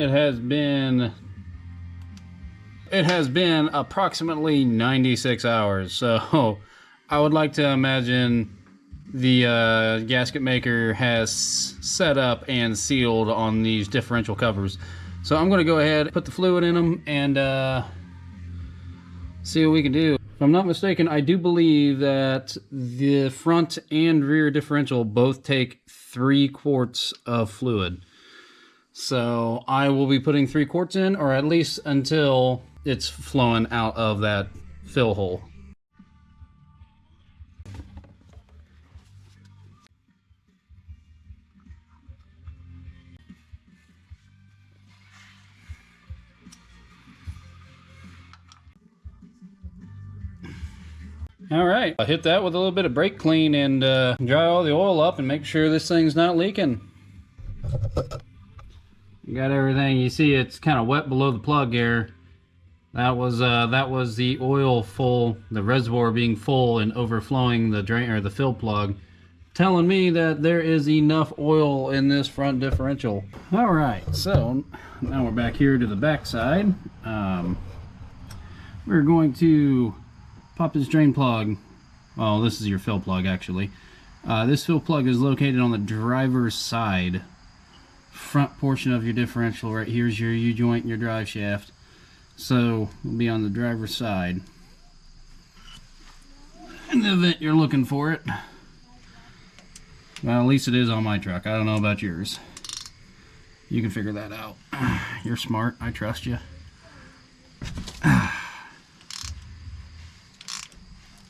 It has been approximately 96 hours, so I would like to imagine the gasket maker has set up and sealed on these differential covers. So I'm going to go ahead, put the fluid in them, and see what we can do. If I'm not mistaken, I do believe that the front and rear differential both take 3 quarts of fluid. So I will be putting 3 quarts in, or at least until it's flowing out of that fill hole. All right, I'll hit that with a little bit of brake clean and dry all the oil up and make sure this thing's not leaking. You got everything. You see it's kind of wet below the plug here. That was the oil full, the reservoir being full and overflowing the drain or the fill plug, telling me that there is enough oil in this front differential. All right, so now we're back here to the back side. We're going to pop this drain plug. Well, this is your fill plug actually. This fill plug is located on the driver's side, front portion of your differential. Right here's your U-joint and your drive shaft. So it'll be on the driver's side. In the event you're looking for it. Well, at least it is on my truck. I don't know about yours. You can figure that out. You're smart. I trust you.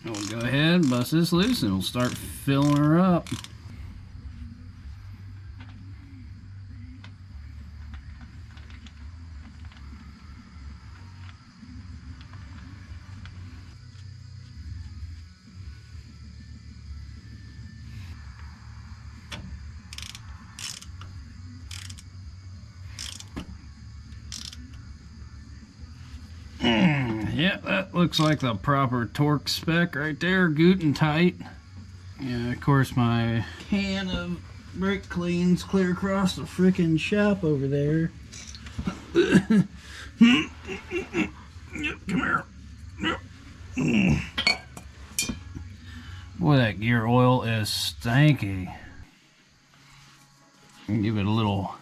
We'll go ahead, bust this loose, and we'll start filling her up. Yeah, that looks like the proper torque spec right there, good and tight. Yeah, of course my can of brake cleans clear across the freaking shop over there. Yep, come here. Yep. Boy, that gear oil is stanky. Give it a little.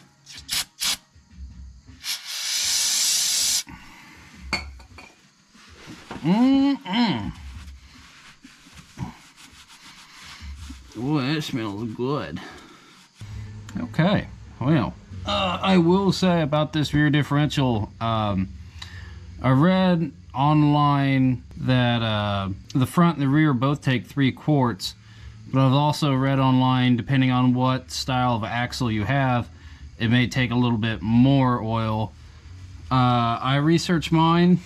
Boy, that smells good. Okay, well, I will say about this rear differential, I read online that the front and the rear both take 3 quarts, but I've also read online, depending on what style of axle you have, it may take a little bit more oil. I researched mine.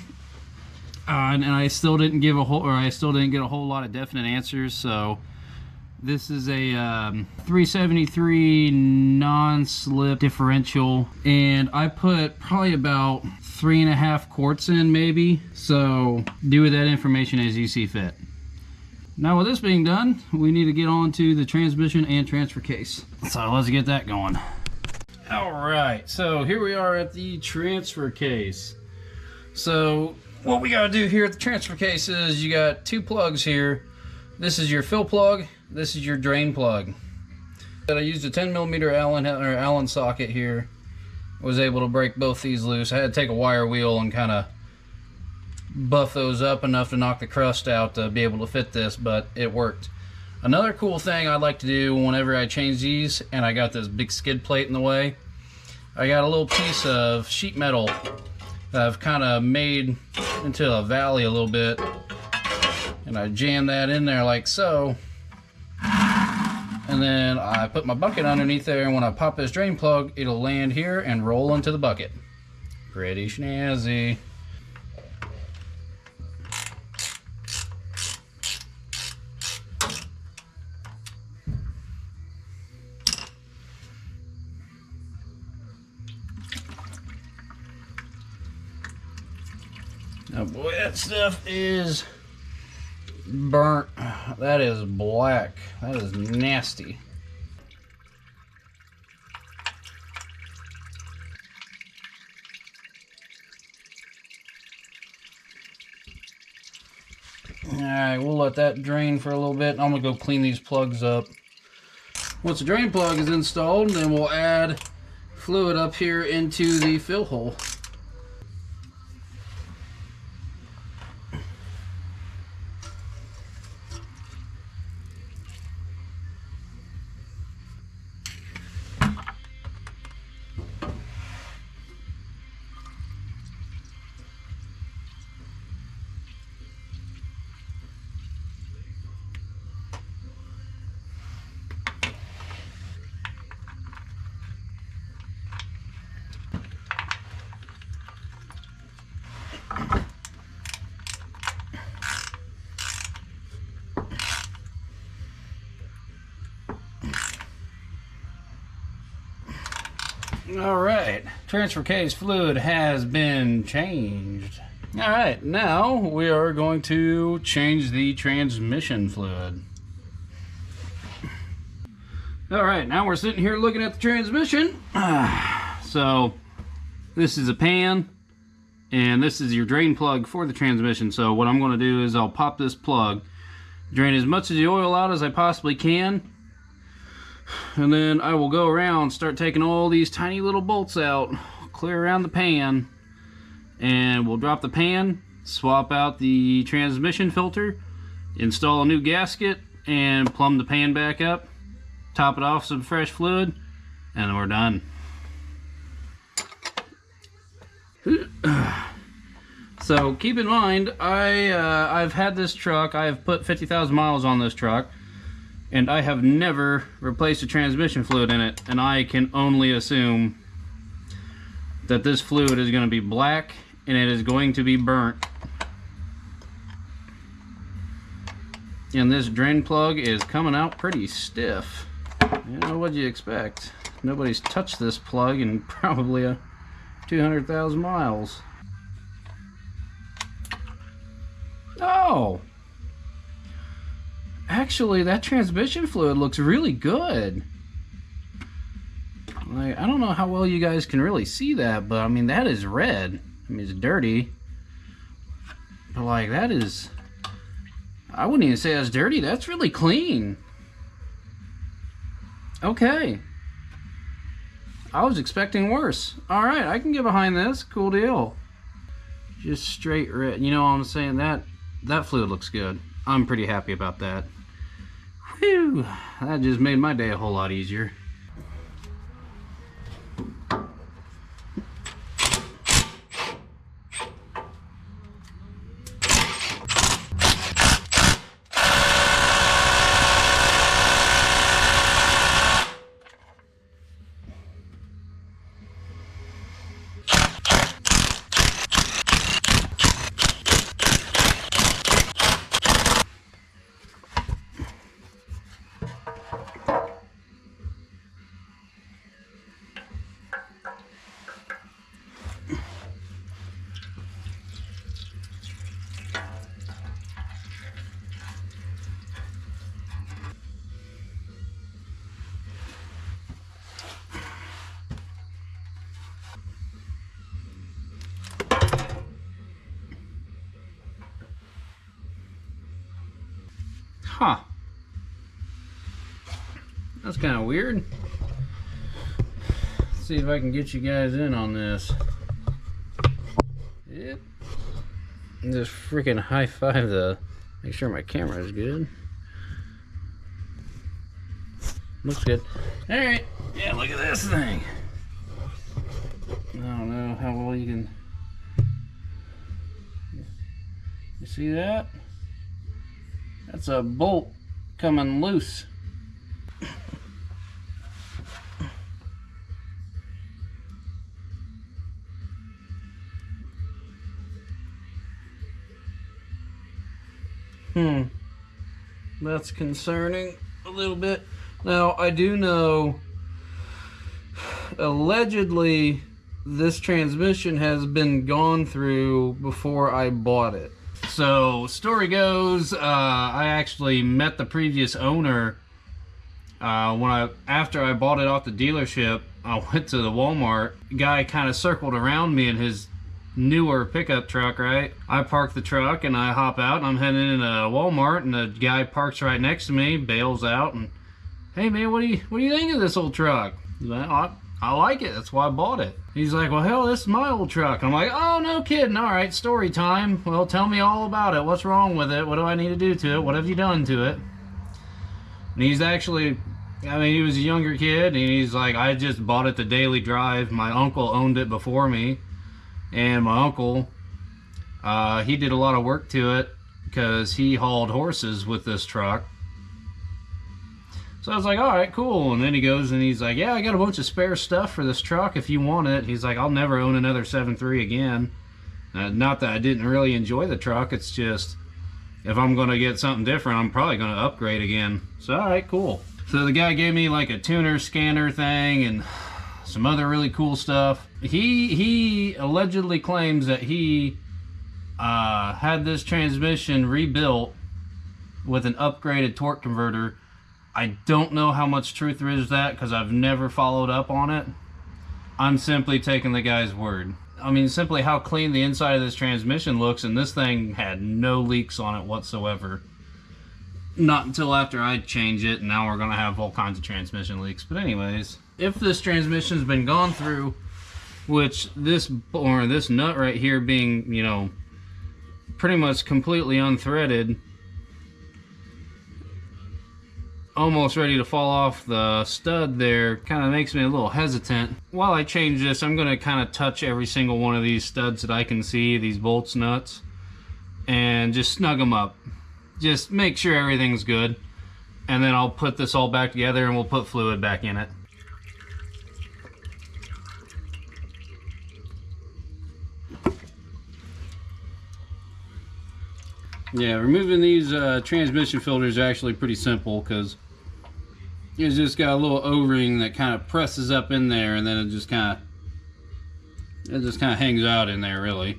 And I still didn't get a whole lot of definite answers. So this is a 373 non-slip differential, and I put probably about 3.5 quarts in, maybe. So do with that information as you see fit. Now with this being done, we need to get on to the transmission and transfer case. So let's get that going. All right, so here we are at the transfer case. So what we got to do here at the transfer case is you got 2 plugs here. This is your fill plug. This is your drain plug. I used a 10mm Allen socket here. I was able to break both these loose. I had to take a wire wheel and kind of buff those up enough to knock the crust out to be able to fit this, but it worked. Another cool thing I like to do whenever I change these, and I got this big skid plate in the way, I got a little piece of sheet metal that I've kind of made into a valley a little bit, and I jam that in there like so, and then I put my bucket underneath there, and when I pop this drain plug, it'll land here and roll into the bucket. Pretty snazzy. Oh boy, that stuff is burnt. That is black. That is nasty. Alright, we'll let that drain for a little bit. I'm gonna go clean these plugs up. Once the drain plug is installed, then we'll add fluid up here into the fill hole. Alright, transfer case fluid has been changed. Alright, now we are going to change the transmission fluid. Alright, now we're sitting here looking at the transmission. So, this is a pan, and this is your drain plug for the transmission. So what I'm going to do is I'll pop this plug, drain as much of the oil out as I possibly can, and then I will go around, start taking all these tiny little bolts out, clear around the pan, and we'll drop the pan, swap out the transmission filter, install a new gasket, and plumb the pan back up, top it off with some fresh fluid, and then we're done. So keep in mind, I've had this truck, I've put 50,000 miles on this truck, and I have never replaced a transmission fluid in it, and I can only assume that this fluid is going to be black and it is going to be burnt. And this drain plug is coming out pretty stiff. You know, what'd you expect? Nobody's touched this plug in probably 200,000 miles. Oh! Actually, that transmission fluid looks really good. Like, I don't know how well you guys can really see that, but I mean, that is red. I mean, it's dirty. But like, that is... I wouldn't even say that's dirty. That's really clean. Okay. I was expecting worse. Alright, I can get behind this. Cool deal. Just straight red. You know what I'm saying? That fluid looks good. I'm pretty happy about that. Whew, that just made my day a whole lot easier. Huh. That's kind of weird. Let's see if I can get you guys in on this. Yep. Just freaking high five the... Make sure my camera is good. Looks good. Alright. Yeah, look at this thing. I don't know how well you can... You see that? That's a bolt coming loose. That's concerning a little bit. Now, I do know, allegedly, this transmission has been gone through before I bought it. So, story goes, I actually met the previous owner after I bought it off the dealership. I went to the Walmart. The guy kind of circled around me in his newer pickup truck, right? I park the truck and I hop out and I'm heading into Walmart, and the guy parks right next to me, bails out, and hey man, what do you think of this old truck? He's like, I like it, that's why I bought it. He's like, well hell, this is my old truck. I'm like, oh no kidding, alright, story time. Well, tell me all about it. What's wrong with it? What do I need to do to it? What have you done to it? And he's actually, I mean, he was a younger kid, and he's like, I just bought it the daily drive. My uncle owned it before me, and my uncle, he did a lot of work to it because he hauled horses with this truck. So I was like, all right, cool. And then he goes and he's like, yeah, I got a bunch of spare stuff for this truck if you want it. He's like, I'll never own another 7.3 again. Not that I didn't really enjoy the truck, it's just, if I'm going to get something different, I'm probably going to upgrade again. So, all right, cool. So the guy gave me like a tuner scanner thing and some other really cool stuff. He allegedly claims that he had this transmission rebuilt with an upgraded torque converter. I don't know how much truth there is to that because I've never followed up on it. I'm simply taking the guy's word. I mean, simply how clean the inside of this transmission looks, and this thing had no leaks on it whatsoever. Not until after I change it, and now we're gonna have all kinds of transmission leaks. But anyways, if this transmission's been gone through, which this nut right here being, you know, pretty much completely unthreaded, almost ready to fall off the stud there, kind of makes me a little hesitant. While I change this, I'm going to kind of touch every single one of these studs that I can see, these bolts, nuts, and just snug them up. Just make sure everything's good, and then I'll put this all back together and we'll put fluid back in it. Yeah, removing these transmission filters is actually pretty simple because it's just got a little O-ring that kind of presses up in there, and then it just kind of hangs out in there, really.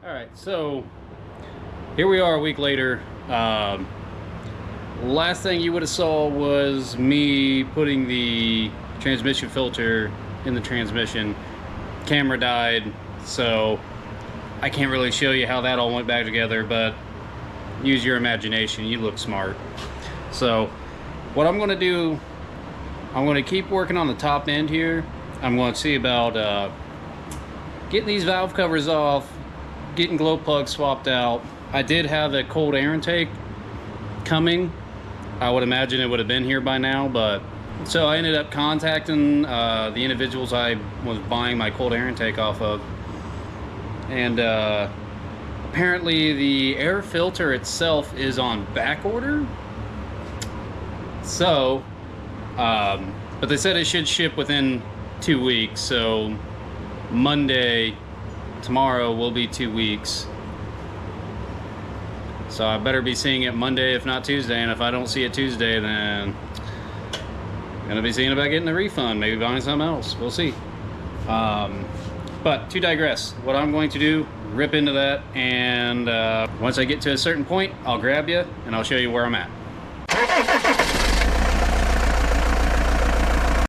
Alright, so here we are a week later. Last thing you would have saw was me putting the transmission filter in the transmission. Camera died, so I can't really show you how that all went back together, but use your imagination, you look smart. So what I'm going to do, I'm going to keep working on the top end here. I'm going to see about getting these valve covers off, getting glow plugs swapped out. I did have a cold air intake coming. I would imagine it would have been here by now, but so I ended up contacting the individuals I was buying my cold air intake off of, and apparently the air filter itself is on back order. So, but they said it should ship within 2 weeks, so Monday, tomorrow, will be 2 weeks. So I better be seeing it Monday, if not Tuesday, and if I don't see it Tuesday, then gonna be seeing about getting a refund, maybe buying something else. We'll see. But to digress, what I'm going to do, rip into that, and once I get to a certain point, I'll grab you and I'll show you where I'm at.